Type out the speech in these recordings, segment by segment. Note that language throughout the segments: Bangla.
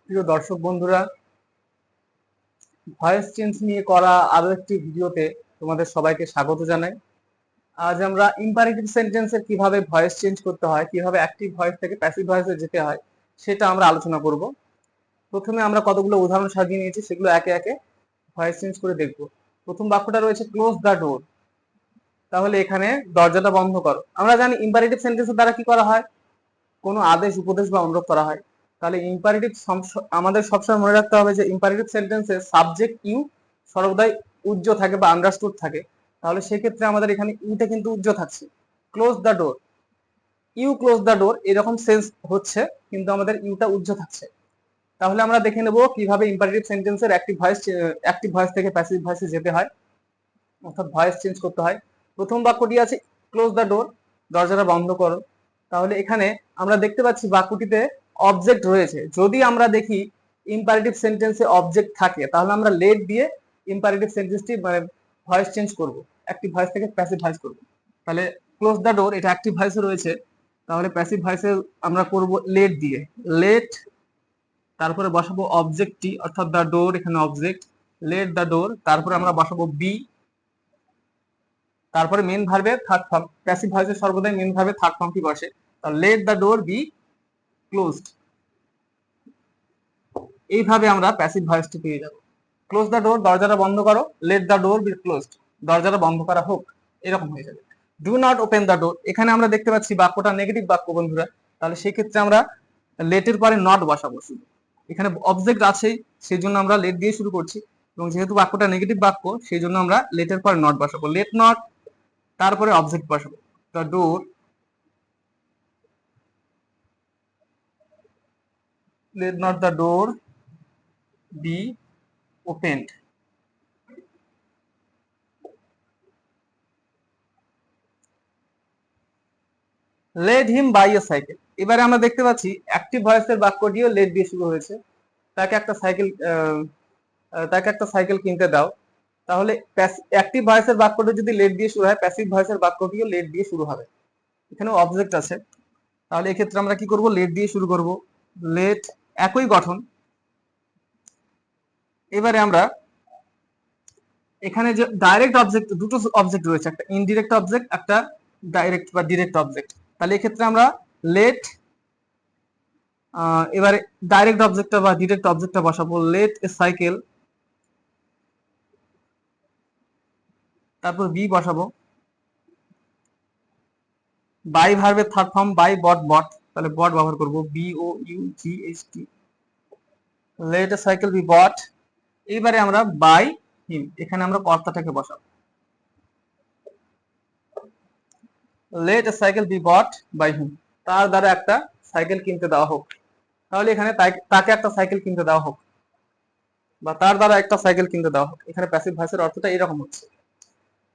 প্রিয় দর্শক বন্ধুরা, ভয়েস চেঞ্জ নিয়ে করা আরো একটি ভিডিওতে তোমাদের সবাইকে স্বাগত জানাই। আজ আমরা ইম্পারেটিভ সেন্টেন্সের কিভাবে ভয়েস চেঞ্জ করতে হয়, কিভাবে অ্যাক্টিভ ভয়েস থেকে প্যাসিভ ভয়েসে যেতে হয় সেটা আমরা আলোচনা করব। প্রথমে আমরা কতগুলো উদাহরণ সাজিয়ে নিয়েছি, সেগুলো একে একে ভয়েস চেঞ্জ করে দেখব। প্রথম বাক্যটা রয়েছে ক্লোজ দ্য ডোর, তাহলে এখানে দরজাটা বন্ধ করো। আমরা জানি ইম্পারেটিভ সেন্টেন্সের দ্বারা কি করা হয়, কোনো আদেশ, উপদেশ বা অনুরোধ করা হয়। তাহলে ইম্পারেটিভ আমাদের সবসময় মনে রাখতে হবে যে ইম্পারেটিভ সেন্টেন্সে সাবজেক্ট ইউ সর্বদাই উজ্জ্ব থাকে বা আন্ডারস্টুড থাকে। তাহলে সেক্ষেত্রে আমাদের এখানে ইউটা কিন্তু উজ্জ্ব থাকছে। Close the door, you close the door এরকম সেন্স হচ্ছে, কিন্তু আমাদের ইউটা উজ্জ্ব থাকছে। তাহলে আমরা দেখে নেব কিভাবে ইম্পারেটিভ সেন্টেন্সের অ্যাক্টিভ ভয়েস থেকে প্যাসিভ ভয়েসে যেতে হয়, অর্থাৎ ভয়েস চেঞ্জ করতে হয়। প্রথম বাক্যটি আছে ক্লোজ দ্য ডোর, দরজাটা বন্ধ করো। তাহলে এখানে আমরা দেখতে পাচ্ছি বাক্যটিতে অবজেক্ট রয়েছে। যদি আমরা দেখি ইম্পারেটিভ সেন্টেন্সে অবজেক্ট থাকে, তাহলে আমরা লেট দিয়ে ইম্পারেটিভ সেন্টেন্সটি মানে ভয়েস চেঞ্জ করব, অ্যাক্টিভ ভয়েস থেকে প্যাসিভ ভয়েস করব। তাহলে ক্লোজ দ্য ডোর এটা অ্যাক্টিভ ভয়েসে রয়েছে, তাহলে প্যাসিভ ভয়েসে আমরা করব লেট দিয়ে। লেট, তারপরে বসাবো অবজেক্টটি অর্থাৎ দ্য ডোর, এখানে অবজেক্ট লেট দ্য ডোর, তারপরে আমরা বসাবো বি, তারপরে মেন ভার্বের থার্ড ফর্ম। প্যাসিভ ভয়েসে সর্বদাই মেন ভার্বের থার্ড ফর্মটি বসে। Let the door be closed, এইভাবে আমরা প্যাসিভ ভয়েসটি পেয়ে যাব। ক্লোজ দ্য ডোর, দরজাটা বন্ধ করো। Let the door be closed, দরজাটা বন্ধ করা হোক, এরকম হয়ে যাবে। Do not open the door, এখানে আমরা দেখতে পাচ্ছি বাক্যটা নেগেটিভ বাক্য বন্ধুরা। তাহলে সেই ক্ষেত্রে আমরা লেটের পরে নট বসাবো। শুধু এখানে অবজেক্ট আছেই, সেই জন্য আমরা লেট দিয়ে শুরু করছি, এবং যেহেতু বাক্যটা নেগেটিভ বাক্য সেই জন্য আমরা লেটের পরে নট বসাবো। লেট নট, তারপরে অবজেক্ট বসাবো the door, let not the door be opened. Let him buy a cycle, এবারে আমরা দেখতে পাচ্ছি অ্যাক্টিভ ভয়েসের বাক্যটিও লেট দিয়ে শুরু হয়েছে। তাকে একটা সাইকেল কিনতে দাও। তাহলে অ্যাক্টিভ ভয়েসের বাক্যটি যদি লেট দিয়ে শুরু হয়, প্যাসিভ ভয়েসের বাক্যটিও লেট দিয়ে শুরু হবে। এখানে অবজেক্ট আছে, তাহলে এক্ষেত্রে আমরা কি করব, লেট দিয়ে শুরু করব। লেট, একই গঠন। এবারে আমরা এখানে যে ডাইরেক্ট অবজেক্ট, দুটো অবজেক্ট রয়েছে, একটা ইনডিরেক্ট অবজেক্ট, একটা ডাইরেক্ট বা ডিরেক্ট অবজেক্ট। তাহলে এক্ষেত্রে আমরা লেট, এবারে ডাইরেক্ট অবজেক্টটা বা ডিরেক্ট অবজেক্টটা বসাবো। লেট এ সাইকেল, তারপর বি বসাবো। বাই ভার্বের third form buy, bought bought, তাহলে বট ব্যবহার করব, B O U G H T. Let a cycle be bought, এইবারে আমরা বাই হিম, এখানে আমরা কর্তাটাকে বসাবো। Let a cycle be bought by him, তার দ্বারা একটা সাইকেল কিনতে দেওয়া হোক। তাহলে এখানে তাকে একটা সাইকেল কিনতে দেওয়া হোক, বা তার দ্বারা একটা সাইকেল কিনতে দেওয়া হোক। এখানে প্যাসিভ ভয়েসের অর্থটা এরকম হচ্ছে।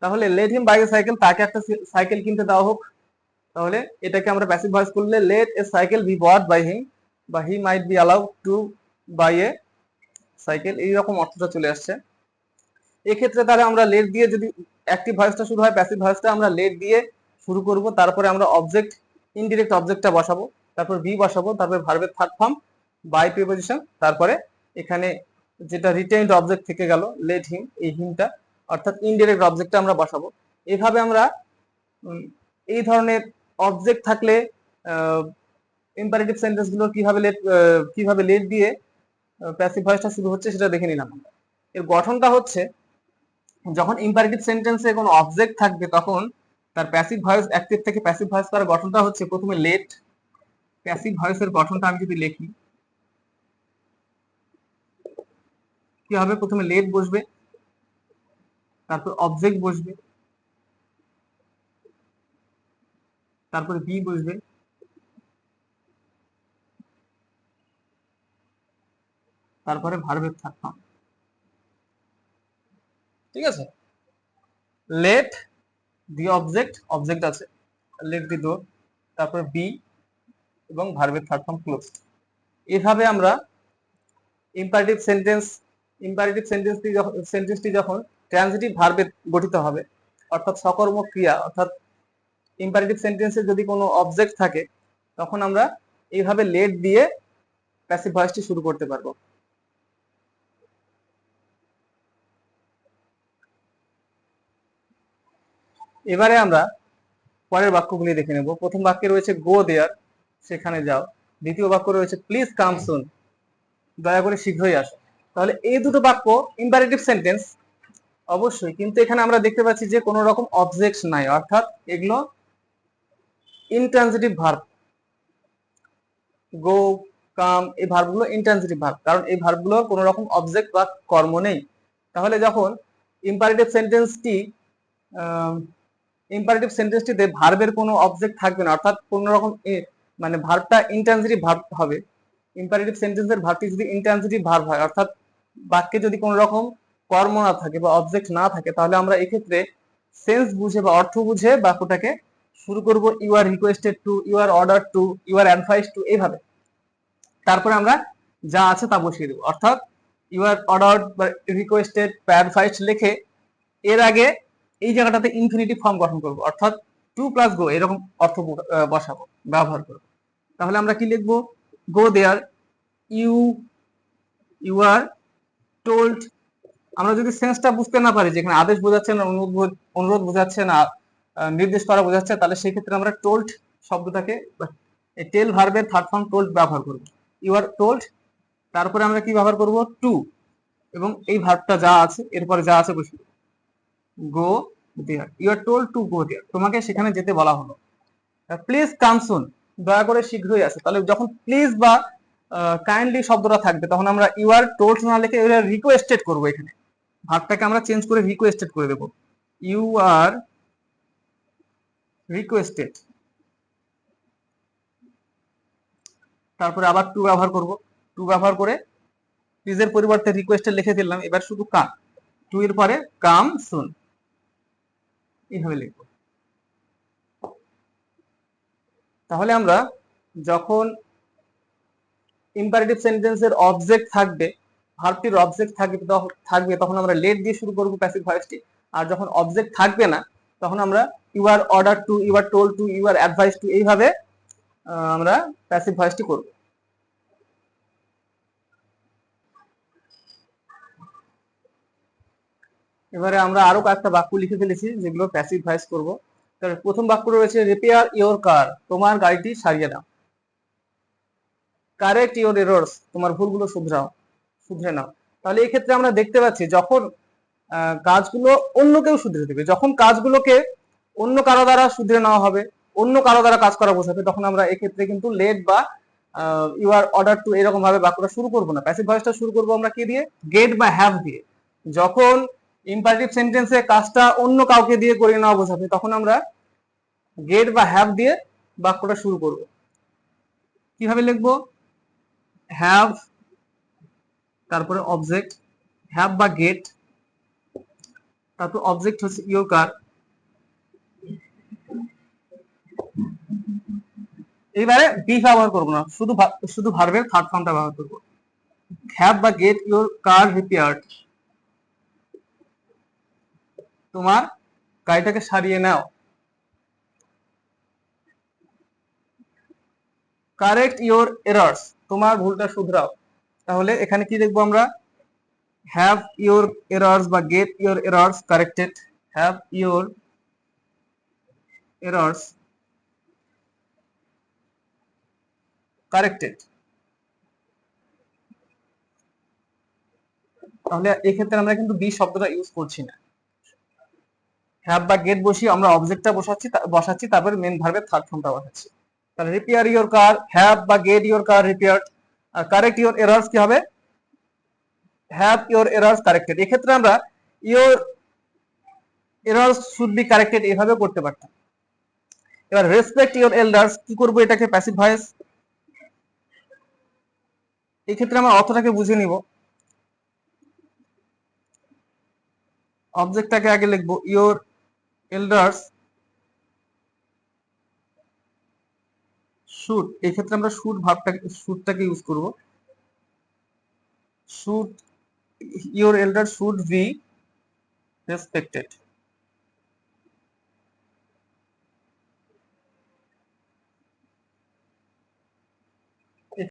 তাহলে let him buy a cycle, তাকে একটা সাইকেল কিনতে দেওয়া হোক। তাহলে এটাকে আমরা প্যাসিভ ভয়েস করলে let a cycle be bought by him, বা he might be allowed to buy a cycle, এইরকম অর্থটা চলে আসছে। এক্ষেত্রে তাহলে আমরা লেট দিয়ে, যদি অ্যাক্টিভ ভয়েসটা শুরু হয়, প্যাসিভ ভয়েসটা আমরা লেট দিয়ে শুরু করব। তারপরে আমরা অবজেক্ট, ইনডিরেক্ট অবজেক্টটা বসাবো, তারপর বি বসাবো, তারপরে ভার্বের থার্ড ফর্ম বাই প্রিপোজিশন, তারপরে এখানে যেটা রিটেইনড অবজেক্ট থেকে গেল লেট হিম, এই হিমটা অর্থাৎ ইনডিরেক্ট অবজেক্টটা আমরা বসাবো। এভাবে আমরা এই ধরনের অবজেক্ট থাকলে ইম্পারেটিভ সেন্টেন্স গুলো কিভাবে লেট দিয়ে প্যাসিভ ভয়েসটা শুরু হচ্ছে সেটা দেখে নিলাম। এর গঠনটা হচ্ছে, যখন ইম্পারেটিভ সেন্টেন্সে কোনো অবজেক্ট থাকবে তখন তার প্যাসিভ ভয়েস, অ্যাক্টিভ থেকে প্যাসিভ ভয়েস করার গঠনটা হচ্ছে প্রথমে লেট। প্যাসিভ ভয়েসের গঠনটা আমি যদি লিখি, কি হবে, প্রথমে লেট বসবে, তারপর অবজেক্ট বসবে, তারপরে বি বসবে, তারপরে ভার্বের থার্ড ফর্ম। ঠিক আছে, লেট দি অবজেক্ট, অবজেক্ট আছে, লেট দি ডোর, তারপরে বি এবং ভার্বের থার্ড ফর্ম ক্লোজ। এভাবে আমরা ইম্পারেটিভ সেন্টেন্সটি যখন ট্রানজিটিভ ভার্বে গঠিত হবে, অর্থাৎ সকর্মক ক্রিয়া, অর্থাৎ ইম্পারেটিভ সেন্টেন্সে যদি কোনো অবজেক্ট থাকে, তখন আমরা এইভাবে লেট দিয়ে প্যাসিভ ভয়েসটি শুরু করতে পারবো। এবারে আমরা পরের বাক্যগুলি দেখে নেব। প্রথম বাক্যে রয়েছে গো দেয়ার, সেখানে যাও। দ্বিতীয় বাক্য রয়েছে প্লিজ কাম সুন, দয়া করে শীঘ্রই আসো। তাহলে এই দুটো বাক্য ইম্পারেটিভ সেন্টেন্স অবশ্যই, কিন্তু এখানে আমরা দেখতে পাচ্ছি যে কোনো রকম অবজেক্ট নাই, অর্থাৎ এগুলো ইনট্রানজিটিভ ভার্ব। গো, কাম, এই ভার্বগুলো ইনট্রানজিটিভ ভার্ব, কারণ এই ভার্বগুলোর কোনো রকম অবজেক্ট বা কর্ম নেই। তাহলে যখন ইম্পারেটিভ সেন্টেন্সটি ইম্পারেটিভ সেন্টেন্সটিতে ভার্বের কোনো অবজেক্ট থাকবে না, অর্থাৎ কোনো রকম মানে ভার্বটা ইনট্রানজিটিভ ভার্ব হবে। ইম্পারেটিভ সেন্টেন্সের ভার্বটি যদি ইনট্রানজিটিভ ভার্ব হয়, অর্থাৎ বাক্যে যদি কোনো রকম কর্ম না থাকে বা অবজেক্ট না থাকে, তাহলে আমরা এক্ষেত্রে সেন্স বুঝে বা অর্থ বুঝে বাক্যটাকে শুরু করব you are requested to, you are order to, you are advise to, এইভাবে। তারপরে আমরা যা আছে তা বসিয়ে দেবো, অর্থাৎ ইউ আর অর্ডার্ড বা রিকোয়েস্টেড বা অ্যাডভাইস লিখে এর আগে এই জায়গাটাতে ইনফিনিটিভ ফর্ম গঠন করব, অর্থাৎ টু প্লাস গো, এরকম অর্থ বসাবো, ব্যবহার করব। তাহলে আমরা কি লিখবো? গো there, you you are told. আমরা যদি সেন্সটা বুঝতে না পারি, যেখানে আদেশ বোঝাচ্ছে না, অনুরোধ বোঝাচ্ছে না, নির্দেশ করা বোঝাচ্ছে, তাহলে সেই ক্ষেত্রে আমরা টোল্ড শব্দটাকে, টেল ভার্বের থার্ড ফর্ম টোল্ড ব্যবহার করব। ইউ আর টোল্ড, তারপরে আমরা কি ব্যবহার করব? টু, এবং এই ভার্বটা যা আছে এরপরে যা আছে বসে go there, you are told to go there, তোমাকে সেখানে যেতে বলা হলো। প্লিজ কাম সুন, দয়া করে শীঘ্রই আসো। তাহলে যখন প্লিজ বা কাইন্ডলি শব্দটা থাকবে, তখন আমরা ইউ আর টোল্ড না লিখে রিকোয়েস্টেড করবো। এখানে ভার্বটাকে আমরা চেঞ্জ করে রিকোয়েস্টেড করে দেবো, ইউ আর রিকোয়েস্টেড। তারপরে আবার টু ব্যবহার করব, টু ব্যবহার করে প্লিজের পরিবর্তে রিকোয়েস্টেড লিখে দিলাম। এবার শুধু কাম, টু এর পরে কাম সুন, এইভাবে লিখবো। তাহলে আমরা যখন ইম্পারেটিভ সেন্টেন্সের অবজেক্ট থাকবে, ভার্বটির অবজেক্ট থাকবে, তখন আমরা লেট দিয়ে শুরু করব প্যাসিভ ভয়েসটি। আর যখন অবজেক্ট থাকবে না, তখন আমরা you are order to, you are told to, you are advise to, এইভাবে আমরা প্যাসিভ ভয়েসটি করব। এবারে আমরা আরো কয়েকটা বাক্য লিখে ফেলেছি যেগুলো প্যাসিভ ভয়েস করব। তার প্রথম বাক্য রয়েছে রিপেয়ার ইওর কার, তোমার গাড়িটি সারিয়ে নাও। কারেক্ট ইওর এরর্স, তোমার ভুলগুলো শুধরে নাও। তাহলে এই ক্ষেত্রে আমরা দেখতে পাচ্ছি যখন কাজগুলো অন্য কেউ শুধরে দেবে, যখন কাজগুলোকে অন্য কারো দ্বারা শুধরে নেওয়া হবে, অন্য কারো দ্বারা কাজ করা বোঝাবে, তখন আমরা এক্ষেত্রে কিন্তু লেট বা ইউ আর অর্ডার টু এরকম ভাবে বাক্যটা শুরু করবো না। প্যাসিভ ভয়েসটা শুরু করবো আমরা কি দিয়ে? গেট বা হ্যাভ দিয়ে। যখন ইম্পারেটিভ সেন্টেন্সে কাজটা অন্য কাউকে দিয়ে করে নেওয়া বোঝাবে, তখন আমরা গেট বা হ্যাভ দিয়ে বাক্যটা শুরু করব। কিভাবে লিখবো? হ্যাভ, তারপরে অবজেক্ট, হ্যাভ বা গেট, তারপর অবজেক্ট হচ্ছে ইওর কার। এবারে বি ব্যবহার করবো না, শুধু ভার্বের থার্ড ফর্মটা ব্যবহার করবো। হ্যাভ বা গেট ইওর কার রিপেয়ার্ড, তোমার গাড়িটাকে সারিয়ে নাও। কারেক্ট ইওর এরার্স, তোমার ভুলটা শুধরাও। তাহলে এখানে কি দেখবো আমরা? হ্যাভ ইওর এরার্স বা get your errors corrected, have your errors corrected. তাহলে এক্ষেত্রে আমরা কিন্তু বি শব্দটা ইউজ করছি না। হ্যাভ বা গেট বসিয়ে আমরা অবজেক্টটা বসাচ্ছি, তারপরে মেন ভার্বের থার্ড ফর্মটা বসাচ্ছি। তাহলে রিপেয়ার ইওর কার, হ্যাভ বা গেট ইওর কার রিপেয়ার্ড। আর কারেক্ট ইওর এরার্স কি হবে? Have your errors corrected. এক্ষেত্রে আমরা your errors should be corrected এভাবে করতে পারতাম। এবার রেসপেক্ট ইওর এল্ডার্স, কি করবো এটাকে? Passive voice. এই ক্ষেত্রে আমরা অর্থটাকে বুঝে নিব। অবজেক্টটাকে আগে লিখবো, ইওর এল্ডার্স শুড, এই ক্ষেত্রে আমরা শুডটাকে ইউজ করব। Should, your এল্ডার should be respected.